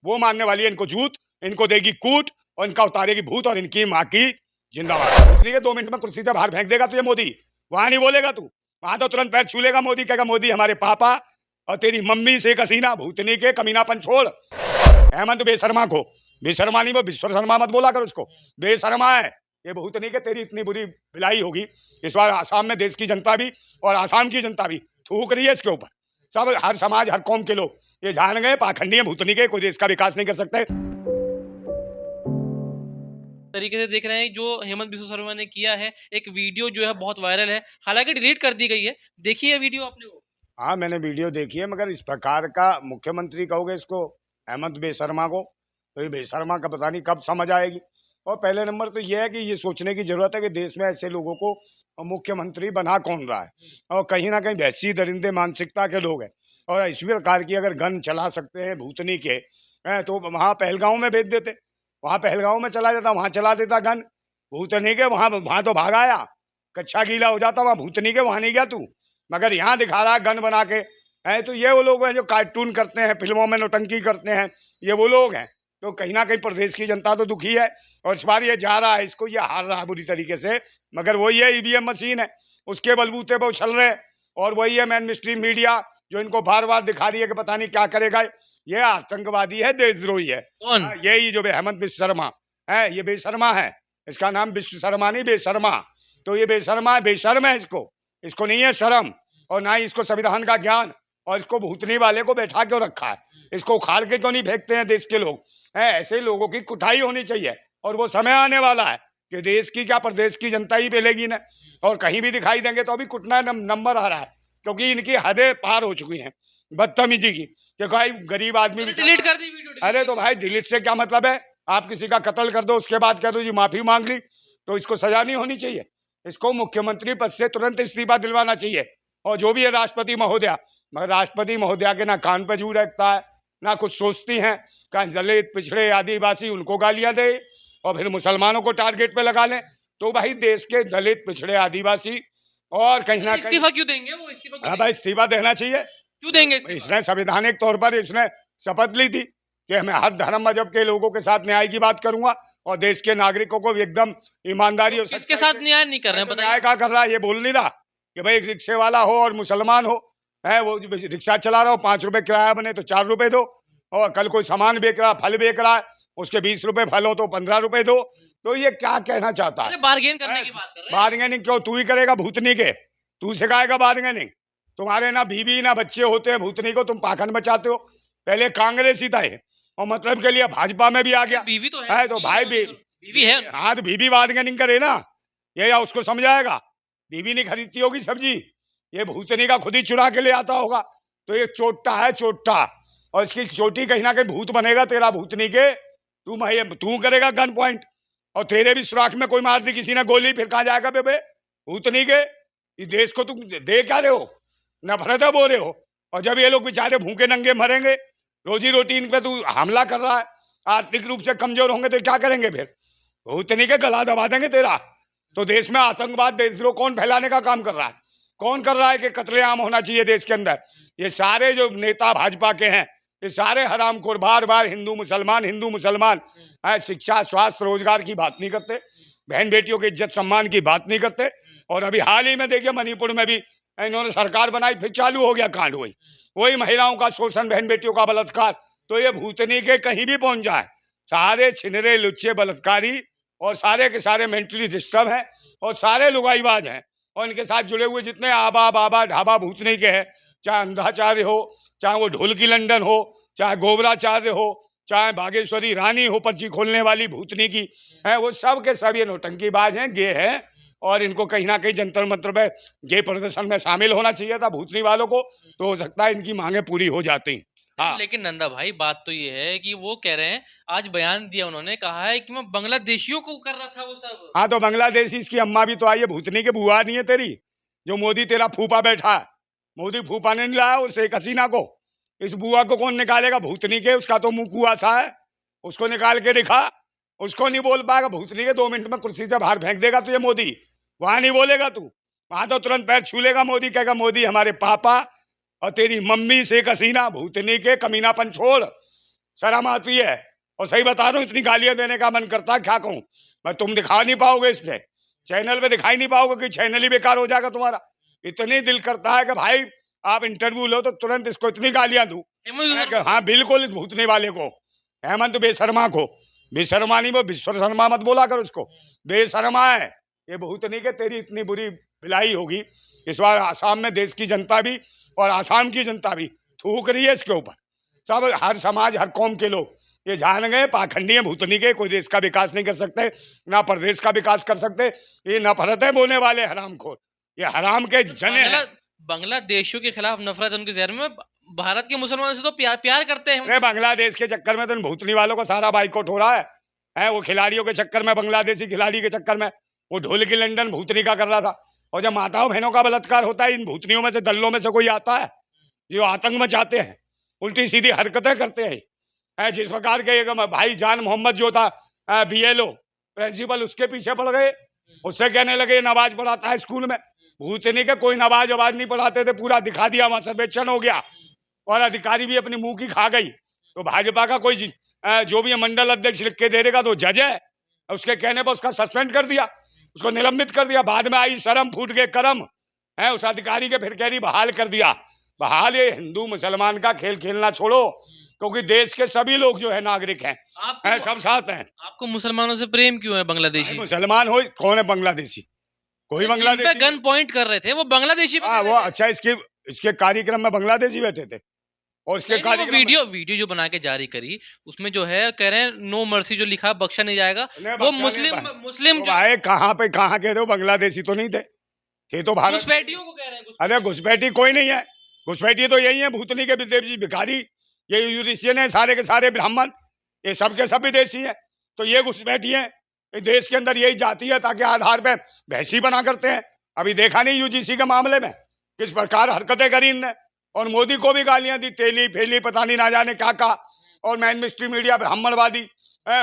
वो मारने वाली है इनको जूत, इनको देगी कूट और इनका उतारेगी भूत और इनकी माँ की जिंदाबाद। भूतनी के 2 मिनट में कुर्सी से बाहर फेंक देगा तुझे मोदी, वहां नहीं बोलेगा तू, वहां तो तुरंत पैर छू लेगा मोदी, कहेगा मोदी हमारे पापा और तेरी मम्मी शेख हसीना। भूतनी के कमीनापन छोड़, हेमंत बेशर्मा को, बेशर्मा नहीं वो विश्व शर्मा मत बोला कर उसको, बेशर्मा है ये भूतनी के। तेरी इतनी बुरी भिलाई होगी इस बार आसाम में, देश की जनता भी और आसाम की जनता भी थूक रही है इसके ऊपर। सब हर समाज हर कौम के लोग ये जान गए पाखंडी है भूतनी के, कोई देश का विकास नहीं कर सकते। तरीके से देख रहे हैं जो हेमंत बिस्वा शर्मा ने किया है, एक वीडियो जो है बहुत वायरल है, हालांकि डिलीट कर दी गई है। देखिए वीडियो आपने वो? हाँ मैंने वीडियो देखी है, मगर इस प्रकार का मुख्यमंत्री कहोगे इसको हेमंत बेशर्मा को, तो ये बेशर्मा का पता नहीं कब समझ आएगी। और पहले नंबर तो ये है कि ये सोचने की जरूरत है कि देश में ऐसे लोगों को मुख्यमंत्री बना कौन रहा है, और कहीं ना कहीं वैसी दरिंदे मानसिकता के लोग हैं। और इसी प्रकार की अगर गन चला सकते हैं भूतनी के हैं तो वहाँ पहलगांव में भेज देते, वहाँ पहलगांव में चला जाता, वहाँ चला देता गन। भूतनी के वहाँ तो भाग आया, कच्चा गीला हो जाता, वहाँ भूतनी के वहाँ नहीं गया तू, मगर यहाँ दिखा रहा है गन बना के। है तो ये वो लोग हैं जो कार्टून करते हैं, फिल्मों में नौटंकी करते हैं, ये वो लोग हैं। तो कहीं ना कहीं प्रदेश की जनता तो दुखी है, और इस बार ये जा रहा है, इसको ये हार रहा है बुरी तरीके से, मगर वही है ईवीएम मशीन है, उसके बलबूते पर उछल रहे। और वही है मेन स्ट्रीम मीडिया जो इनको बार बार दिखा रही है कि पता नहीं क्या करेगा। ये आतंकवादी है, देशद्रोही है। कौन? यही जो हेमंत बिस्वा शर्मा है, ये बेशर्मा है, इसका नाम विश्व शर्मा नहीं बेशर्मा। तो ये बेशर्मा है, बेशर्म है, इसको नहीं है शर्म, और ना ही इसको संविधान का ज्ञान। और इसको भूतनी वाले को बैठा क्यों रखा है, इसको उखाड़ के क्यों नहीं फेंकते हैं देश के लोग? ऐसे लोगों की कुटाई होनी चाहिए, और वो समय आने वाला है कि देश की क्या प्रदेश की जनता ही पेलेगी ना, और कहीं भी दिखाई देंगे तो अभी कुटना नंबर आ रहा है, क्योंकि इनकी हदें पार हो चुकी हैं बदतमीजी की, कि भाई गरीब आदमी डिलीट कर दी वीडियो। अरे तो भाई डिलीट से क्या मतलब है? आप किसी का कत्ल कर दो, उसके बाद कह दो जी माफी मांग ली, तो इसको सजा नहीं होनी चाहिए? इसको मुख्यमंत्री पद से तुरंत इस्तीफा दिलवाना चाहिए। और जो भी है राष्ट्रपति महोदया, मगर राष्ट्रपति महोदया के ना कान पे जू रखता है, ना कुछ सोचती हैं। कहीं दलित पिछड़े आदिवासी उनको गालियां दे और फिर मुसलमानों को टारगेट पे लगा लें, तो भाई देश के दलित पिछड़े आदिवासी और कहीं ना कहीं इस्तीफा क्यों देंगे वो? इस्तीफा हाँ भाई इस्तीफा देना चाहिए। क्यों देंगे? इसने संवैधानिक तौर पर इसने शपथ ली थी कि मैं हर धर्म मजहब के लोगों के साथ न्याय की बात करूंगा और देश के नागरिकों को एकदम ईमानदारी और किसके साथ न्याय नहीं कर रहे हैं? न्याय क्या कर रहा है ये बोल नहीं रहा कि भाई रिक्शे वाला हो और मुसलमान हो, है वो रिक्शा चला रहा हो, 5 रुपए किराया बने तो 4 रुपए दो, और कल कोई सामान बेच रहा फल बेच रहा है उसके 20 रुपए फल हो तो 15 रुपए दो। तो ये क्या कहना चाहता है? बार्गेन करने की बात कर रहे हैं। बार्गेनिंग क्यों तू ही करेगा भूतनी के? तू सिखाएगा बार्गेनिंग? तुम्हारे ना बीवी ना बच्चे होते हैं, भूतनी को तुम पाखंड बचाते हो। पहले कांग्रेस ही था और मतलब के लिए भाजपा में भी आ गया। बीवी तो है, तो भाई बीवी है। हाँ तो बीवी बार्गेनिंग करे ना, ये या उसको समझाएगा? बीवी नहीं खरीदती होगी सब्जी, ये भूतनी का खुद ही चुरा के ले आता होगा। तो ये चोटा है चोटा, और इसकी चोटी कहीं ना कहीं भूत बनेगा तेरा भूतनी के। तू करेगा गन पॉइंट, और तेरे भी सुराख में कोई मार दी किसी ने गोली, फिर कहाँ जाएगा बेबे भूतनी के? इस देश को तुम दे क्या रहे हो? नफरत बोल रहे हो। और जब ये लोग बेचारे भूखे नंगे मरेंगे, रोजी रोटी इन पे तू हमला कर रहा है, आर्थिक रूप से कमजोर होंगे तो क्या करेंगे फिर? भूतनी के गला दबा देंगे तेरा। तो देश में आतंकवाद देशद्रोह कौन फैलाने का काम कर रहा है? कौन कर रहा है कि कत्लेआम होना चाहिए देश के अंदर? ये सारे जो नेता भाजपा के हैं ये सारे हरामखोर, बार बार हिंदू मुसलमान शिक्षा स्वास्थ्य रोजगार की बात नहीं करते, बहन बेटियों की इज्जत सम्मान की बात नहीं करते। और अभी हाल ही में देखिए मणिपुर में भी इन्होंने सरकार बनाई, फिर चालू हो गया कांड, वही महिलाओं का शोषण, बहन बेटियों का बलात्कार। तो ये भूतनी के कहीं भी पहुंच जाए, सारे छिनरे लुच्चे बलात्कारी और सारे के सारे मेंटली डिस्टर्ब हैं और सारे लुगाईबाज हैं, और इनके साथ जुड़े हुए जितने आबा बाबा ढाबा भूतनी के हैं, चाहे अंधाचार्य हो, चाहे वो ढोलकी लंदन हो, चाहे गोबराचार्य हो, चाहे बागेश्वरी रानी हो पर्ची खोलने वाली भूतनी की, है वो सब के सब ये नौटंकीबाज हैं, गे हैं। और इनको कहीं ना कहीं जंतर मंत्र पे गे प्रदर्शन में शामिल होना चाहिए था भूतनी वालों को, तो हो सकता है इनकी मांगे पूरी हो जाती। हाँ। लेकिन नंदा भाई बात तो ये है कि वो कह रहे हैं, आज बयान दिया उन्होंने, कहा है कि मैं बांग्लादेशियों को कर रहा था वो सब। हाँ तो बांग्लादेशी इसकी अम्मा भी तो आई है, भूतनी के बुआ नहीं है तेरी? जो मोदी तेरा फूफा बैठा है, मोदी फूफा ने नहीं लाया और शेख हसीना को, इस बुआ को कौन निकालेगा भूतनी के? उसका तो मुंह कुआ सा है, उसको निकाल के दिखा, उसको नहीं बोल पाएगा। भूतनी के 2 मिनट में कुर्सी से बाहर फेंक देगा तुझे मोदी, वहां नहीं बोलेगा तू, वहां तो तुरंत पैर छू लेगा मोदी, कहेगा मोदी हमारे पापा और तेरी मम्मी शेख हसीना। भूतनी के कमीनापन छोड़, शर्म आती है। और सही बता रहा हूँ, इतनी गालियां देने का मन करता है, क्या कहूँ मैं। तुम दिखा नहीं पाओगे इस पे, चैनल पे दिखाई नहीं पाओगे कि चैनल ही बेकार हो जाएगा तुम्हारा। इतनी दिल करता है कि भाई आप इंटरव्यू लो तो तुरंत इसको इतनी गालियां दूं। हाँ बिल्कुल, भूतने वाले को, हेमंत बेशर्मा को, बेशर्मा नहीं वो विश्व शर्मा मत बोला कर उसको, बेशर्मा है ये भूतनी के। तेरी इतनी बुरी भिलाई होगी इस बार आसाम में, देश की जनता भी और आसाम की जनता भी थूक रही है इसके ऊपर। सब हर समाज हर कौम के लोग ये जान गए पाखंडी है भूतनी के, कोई देश का विकास नहीं कर सकते, ना प्रदेश का विकास कर सकते। ये नफरतें बोलने वाले हरामखोर, ये हराम के जने हैं। बांग्लादेशियों के खिलाफ नफरत उनके जहन में, भारत के मुसलमानों से तो प्यार करते हैं। अरे बांग्लादेश के चक्कर में तो इन भूतनी वालों को सारा बाइकआउट हो रहा है। वो खिलाड़ियों के चक्कर में, बांग्लादेशी खिलाड़ी के चक्कर में, वो ढोल की लंदन भूतनी का कर रहा था। और जब माताओं बहनों का बलात्कार होता है, इन भूतनियों में से, दल्लों में से कोई आता है जो आतंक मचाते हैं, उल्टी सीधी हरकतें करते हैं। जिस प्रकार के भाई जान मोहम्मद जो था BLO प्रिंसिपल, उसके पीछे पड़ गए, उससे कहने लगे नमाज पढ़ाता है स्कूल में। भूतनी के कोई नमाज आवाज नहीं पढ़ाते थे, पूरा दिखा दिया, वहां सर्वेक्षण हो गया और अधिकारी भी अपनी मुंह की खा गई। तो भाजपा का कोई जो भी मंडल अध्यक्ष लिख के दे देगा तो जज है, उसके कहने पर उसका सस्पेंड कर दिया, उसको निलंबित कर दिया। बाद में आई शर्म, फूट गए करम है उस अधिकारी के, फिर कह रही बहाल कर दिया। बहाल ये हिंदू मुसलमान का खेल खेलना छोड़ो, क्योंकि देश के सभी लोग जो है नागरिक हैं, सब साथ हैं। आपको मुसलमानों से प्रेम क्यों है? बांग्लादेशी मुसलमान हो, कौन है बांग्लादेशी? कोई बांग्लादेशी गन पॉइंट कर रहे थे वो बांग्लादेशी। वो अच्छा, इसके कार्यक्रम में बांग्लादेशी बैठे थे और इसके कार्यक्रम वीडियो जो बना के जारी करी, उसमें जो है कह रहे हैं नो मर्सी जो लिखा, बख्शा नहीं जाएगा। वो मुस्लिम जो है, कहाँ पे कहाँ कह रहे हो? बांग्लादेशी तो नहीं थे तो भारत घुसपैठियों को कह रहे हैं। अरे घुसपैठी कोई नहीं है, घुसपैठी तो यही है भूतनी के विदेशी भिखारी, ये यूरिशियन है, सारे के सारे ब्राह्मण, ये सब के सब विदेशी है। तो ये घुसपैठी है, देश के अंदर यही जाती है ताकि आधार पे भैंसी बना करते हैं। अभी देखा नहीं UGC के मामले में किस प्रकार हरकतें करी इनने, और मोदी को भी गालियां दी, तेली फेली पता नहीं ना जाने क्या कहा। और मैन मिस्ट्री मीडिया ब्राह्मणवादी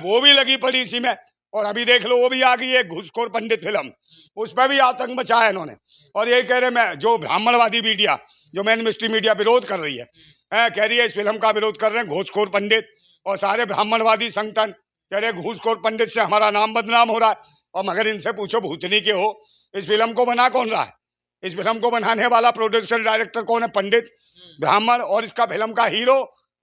वो भी लगी पड़ी इसी में। और अभी देख लो वो भी आ गई है घुसखोर पंडित फिल्म, उस पर भी आतंक मचाया इन्होंने। और यही कह रहे मैं जो ब्राह्मणवादी मीडिया, जो मैन मिस्ट्री मीडिया विरोध कर रही है, कह रही है इस फिल्म का विरोध कर रहे हैं घूसखोर पंडित और सारे ब्राह्मणवादी संगठन, कह रहे घूसखोर पंडित से हमारा नाम बदनाम हो रहा है। और मगर इनसे पूछो भूतनी के हो, इस फिल्म को बना कौन रहा है? इस फिल्म को बनाने वाला प्रोड्यूसर डायरेक्टर कौन है? पंडित ब्राह्मण। और इसका फिल्म का हीरो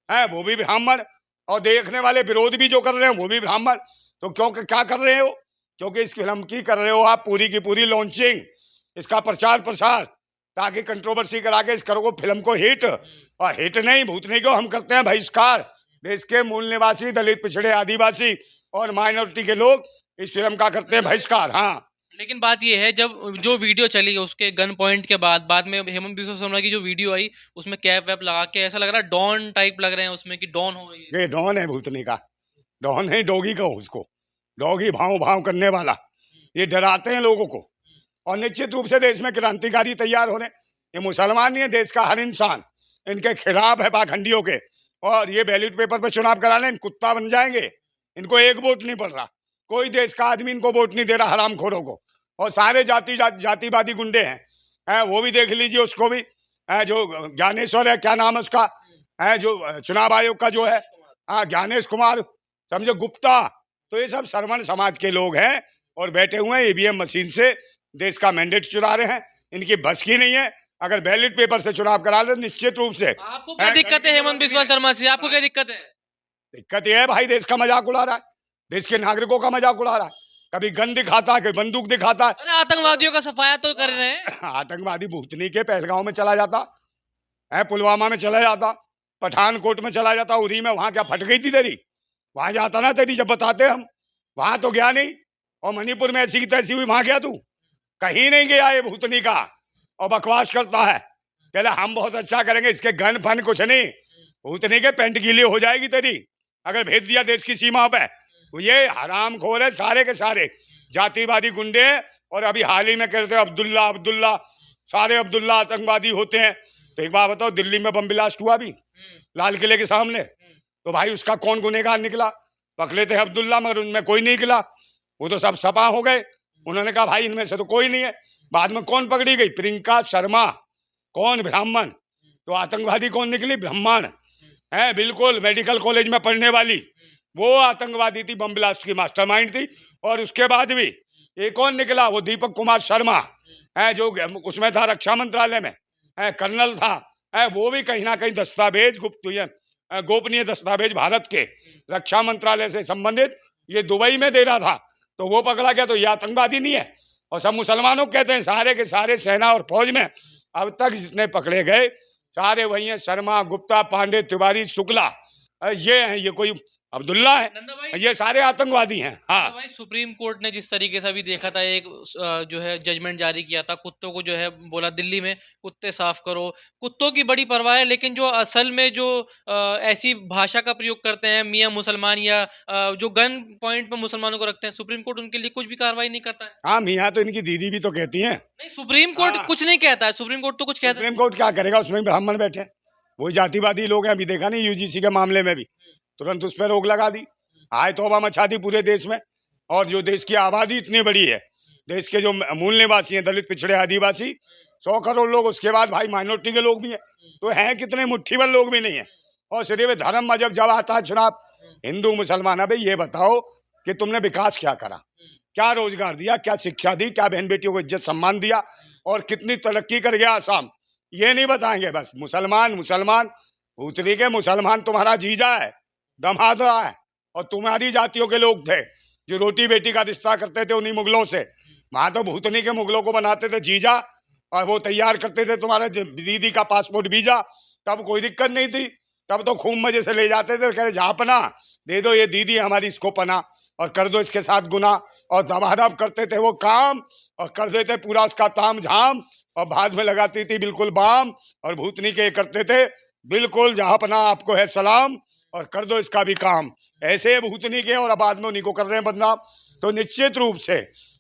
है वो भी ब्राह्मण, और देखने वाले विरोध भी जो कर रहे हैं वो भी ब्राह्मण। तो क्यों क्या कर रहे हो? क्योंकि इस फिल्म की कर रहे हो आप पूरी की पूरी लॉन्चिंग, इसका प्रचार प्रसार, ताकि कंट्रोवर्सी करा के इस करो फिल्म को हिट। और हिट नहीं, भूतनी को हम करते हैं बहिष्कार। देश के मूल निवासी, दलित, पिछड़े, आदिवासी और माइनॉरिटी के लोग इस फिल्म का करते हैं बहिष्कार। हाँ, लेकिन बात यह है, जब जो वीडियो चली उसके गन पॉइंट के बाद में हेमंत बिस्वा शर्मा की जो वीडियो आई, उसमें कैप वैप लगा के ऐसा लग रहा है डॉन टाइप लग रहे हैं उसमें, कि डॉन हो। ये डॉन है भूतनी का, डॉन है, डॉगी का उसको, डॉगी भाव भाव करने वाला। ये डराते हैं लोगों को, और निश्चित रूप से देश में क्रांतिकारी तैयार हो रहे। ये मुसलमान नहीं है, देश का हर इंसान इनके खिलाफ है, पाखंडियों के। और ये बैलेट पेपर पर चुनाव करा लें, कुत्ता बन जाएंगे। इनको एक वोट नहीं पड़ रहा, कोई देश का आदमी इनको वोट नहीं दे रहा, हरामखोरों को। और सारे जातिवादी गुंडे हैं, वो भी देख लीजिए उसको भी, जो ज्ञानेश्वर है, क्या नाम है उसका, जो चुनाव आयोग का जो है, ज्ञानेश कुमार समझो गुप्ता। तो ये सब सरवण समाज के लोग हैं और बैठे हुए हैं EVM मशीन से देश का मैंडेट चुरा रहे हैं। इनकी बस की नहीं है। अगर बैलेट पेपर से चुनाव करा ले निश्चित रूप से। आपको क्या दिक्कत है हेमंत बिस्वा शर्मा से? आपको क्या दिक्कत है? दिक्कत यह है भाई, देश का मजाक उड़ा रहा है, देश के नागरिकों का मजाक उड़ा रहा है। कभी गन दिखाता है, कभी बंदूक दिखाता है। अरे आतंकवादियों का सफाया तो कर रहे हैं। आतंकवादी भूतनी के पहलगांव में चला जाता है, पुलवामा में चला जाता, पठानकोट में चला जाता, उरी में, वहां क्या फट गई थी तेरी? वहां जाता ना तेरी, जब बताते हम, वहां तो गया नहीं। और मणिपुर में ऐसी की तैसी हुई, वहां गया तू? कहीं नहीं गया ये भूतनी का। और बकवास करता है, कहला हम बहुत अच्छा करेंगे, इसके गन फन कुछ नहीं। भूतनी के पेंट गीली हो जाएगी तेरी अगर भेज दिया देश की सीमा पे। ये हरामखोर है, सारे के सारे जातिवादी गुंडे। और अभी हाल ही में कहते हैं अब्दुल्ला, सारे अब्दुल्ला आतंकवादी होते हैं। तो एक बात बताओ, दिल्ली में बम ब्लास्ट हुआ भी लाल किले के सामने, तो भाई उसका कौन गुनहगार निकला? पकड़े थे अब्दुल्ला, मगर उनमें कोई नहीं निकला, वो तो सब सपा हो गए। उन्होंने कहा भाई इनमें से तो कोई नहीं है। बाद में कौन पकड़ी गई? प्रियंका शर्मा। कौन? ब्राह्मण। तो आतंकवादी कौन निकली? ब्राह्मण। है, बिल्कुल मेडिकल कॉलेज में पढ़ने वाली वो आतंकवादी थी, बम ब्लास्ट की मास्टरमाइंड थी। और उसके बाद भी एक और निकला, वो दीपक कुमार शर्मा है, जो उसमें था रक्षा मंत्रालय में, है कर्नल था, है वो भी कहीं ना कहीं दस्तावेज गोपनीय दस्तावेज भारत के रक्षा मंत्रालय से संबंधित ये दुबई में दे रहा था, तो वो पकड़ा गया। तो ये आतंकवादी नहीं है। और सब मुसलमानों को कहते हैं, सारे के सारे सेना और फौज में अब तक जितने पकड़े गए सारे वही हैं, शर्मा, गुप्ता, पांडे, तिवारी, शुक्ला, ये हैं, ये कोई अब्दुल्ला है, नंदा भाई, ये सारे आतंकवादी हैं। हाँ तो भाई सुप्रीम कोर्ट ने जिस तरीके से अभी देखा था, एक जो है जजमेंट जारी किया था, कुत्तों को जो है बोला दिल्ली में कुत्ते साफ करो, कुत्तों की बड़ी परवाह है, लेकिन जो असल में जो ऐसी भाषा का प्रयोग करते हैं मियां मुसलमान या जो गन पॉइंट पे मुसलमानों को रखते हैं, सुप्रीम कोर्ट उनके लिए कुछ भी कार्रवाई नहीं करता है। हाँ, मियाँ तो इनकी दीदी भी तो कहती हैं। नहीं, सुप्रीम कोर्ट हाँ। कुछ नहीं कहता है, सुप्रीम कोर्ट तो कुछ कहता है। सुप्रीम कोर्ट क्या करेगा, उसमें ब्राह्मण बैठे हैं, वही जातिवादी लोग हैं। अभी देखा नहीं यूजीसी के मामले में भी तुरंत उस पर रोक लगा दी, आय तौबा मचा दी पूरे देश में। और जो देश की आबादी इतनी बड़ी है, देश के जो मूल निवासी हैं, दलित, पिछड़े, आदिवासी 100 करोड़ लोग, उसके बाद भाई माइनॉरिटी के लोग भी हैं, तो हैं कितने, मुट्ठी भर लोग भी नहीं है। और सिर्फ धर्म मजहब जब आता है चुनाव, हिंदू मुसलमान, अबे ये बताओ कि तुमने विकास क्या करा, क्या रोजगार दिया, क्या शिक्षा दी, क्या बहन बेटियों को इज्जत सम्मान दिया, और कितनी तरक्की कर गया आसाम, ये नहीं बताएंगे। बस मुसलमान मुसलमान, भूतनी के मुसलमान तुम्हारा जीजा है, दमादरा है, और तुम्हारी जातियों के लोग थे जो रोटी बेटी का रिश्ता करते थे उन्हीं मुगलों से। वहां तो भूतनी के मुगलों को बनाते थे जीजा, और वो तैयार करते थे तुम्हारे दीदी का पासपोर्ट वीजा, तब कोई दिक्कत नहीं थी, तब तो खूब मजे से ले जाते थे, कह रहे जहाँ पना दे दो ये दीदी हमारी, इसको पना, और कर दो इसके साथ गुना, और दबादब करते थे वो काम, और कर देते पूरा उसका ताम झाम, और बाद में लगाती थी बिल्कुल बाम, और भूतनी के करते थे बिल्कुल जहाँ पना आपको है सलाम, और कर दो इसका भी काम। ऐसे भूतनी के, और बाद में उन्हीं को कर रहे हैं बदनाम। तो निश्चित रूप से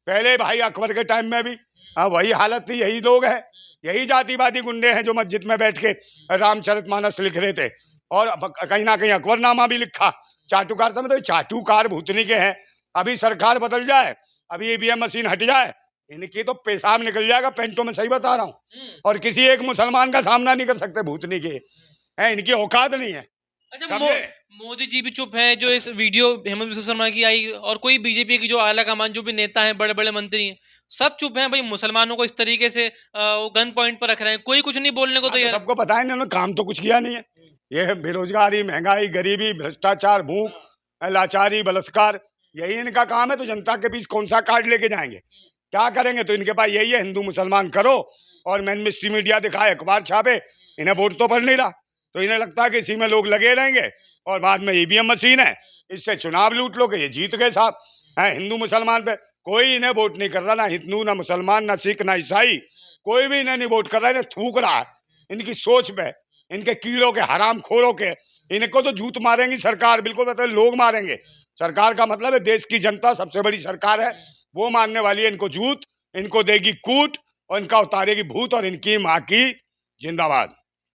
पहले भाई अकबर के टाइम में भी वही हालत थी, यही लोग हैं, यही जातिवादी गुंडे हैं जो मस्जिद में बैठ के रामचरितमानस लिख रहे थे, और कहीं ना कहीं अकबरनामा भी लिखा। चाटुकार में तो चाटुकार भूतनी के हैं। अभी सरकार बदल जाए, अभी ईवीएम मशीन हट जाए, इनकी तो पेशाब निकल जाएगा पेंटों में, सही बता रहा हूँ। और किसी एक मुसलमान का सामना नहीं कर सकते भूतनी के हैं, इनकी औकात नहीं है। अच्छा, मोदी जी भी चुप हैं, जो इस वीडियो हेमंत बिस्वा शर्मा की आई, और कोई बीजेपी की जो आला कमान, जो भी नेता हैं, बड़े बड़े मंत्री हैं, सब चुप हैं। भाई मुसलमानों को इस तरीके से गन पॉइंट पर रख रहे हैं, कोई कुछ नहीं बोलने को तैयार। सबको पता है इन्होंने काम तो कुछ किया नहीं है। ये बेरोजगारी, महंगाई, गरीबी, भ्रष्टाचार, भूख, लाचारी, बलात्कार, यही इनका काम है। तो जनता के बीच कौन सा कार्ड लेके जाएंगे, क्या करेंगे? तो इनके पास यही है, हिंदू मुसलमान करो, और मेन मिस्ट्री मीडिया दिखाए, अखबार छापे, इन्हें वोट तो पड़ नहीं रहा, तो इन्हें लगता है कि इसी में लोग लगे रहेंगे, और बाद में ईवीएम मशीन है, इससे चुनाव लूट लो कि ये जीत गए साहब। है हिंदू मुसलमान पे कोई इन्हें वोट नहीं कर रहा, ना हिंदू, ना मुसलमान, ना सिख, ना ईसाई, कोई भी इन्हें नहीं वोट कर रहा है। इन्हें थूक रहा है इनकी सोच पे, इनके कीड़ों के, हराम खोरों के। इनको तो जूत मारेंगी सरकार, बिल्कुल बताए, लोग मारेंगे। सरकार का मतलब है देश की जनता, सबसे बड़ी सरकार है, वो मारने वाली है इनको जूत, इनको देगी कूट, और इनका उतारेगी भूत, और इनकी माँ की जिंदाबाद।